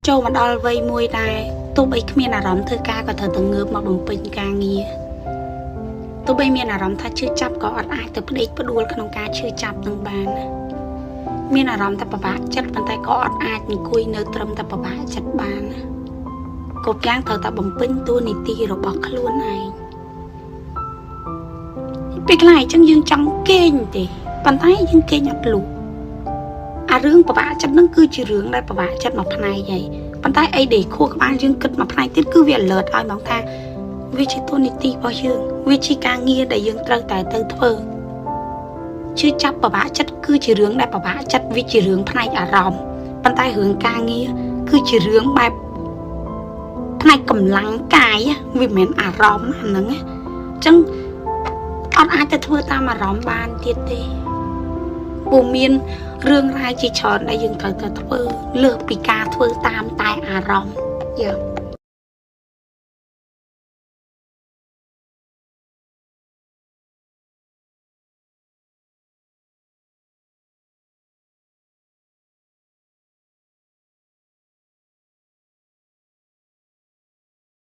ចូលមកដល់វ័យមួយដែរទោះបីគ្មានអារម្មណ៍ធ្វើការក៏ត្រូវតែងើបមកបំពេញការងារទោះបីមានអារម្មណ៍ថាឈឺចាប់ក៏អត់អាចទៅផ្ដេកផ្ដួលក្នុងការឈឺចាប់នឹងបានមានអារម្មណ៍ថាពិបាកចិត្តប៉ុន្តែក៏អត់អាចអង្គុយនៅត្រឹមតែពិបាកចិត្តបានគ្រប់យ៉ាងត្រូវតែបំពេញតួនាទីរបស់ខ្លួនឯងពេលខ្លះអញ្ចឹងយើងចង់គេងទេប៉ុន្តែយើងគេងអត់លុះអារឿងពិបាកចិត្តហ្នឹងគឺជារឿងដែលពិបាកចិត្តមួយផ្នែកហើយប៉ុន្តែអីដែលខួរក្បាលយើងគិតមួយផ្នែកទៀតគឺវា alert ឲ្យហ្មងថាវាជាតួនាទីរបស់យើងវាជាការងារដែលយើងត្រូវតែទៅធ្វើជឿចាប់ពិបាកចិត្តគឺជារឿងដែលពិបាកចិត្តវាជារឿងផ្នែកអារម្មណ៍ប៉ុន្តែរឿងការងារគឺជារឿងបែបផ្នែកកម្លាំងកាយវាមិនមែនអារម្មណ៍អាហ្នឹងអញ្ចឹងអត់អាចទៅធ្វើតាមអារម្មណ៍បានទៀតទេព្រោះមានរឿងរ៉ាវជាច្រើនដែលយើងត្រូវទៅធ្វើលើសពីការធ្វើតាមតែអារម្មណ៍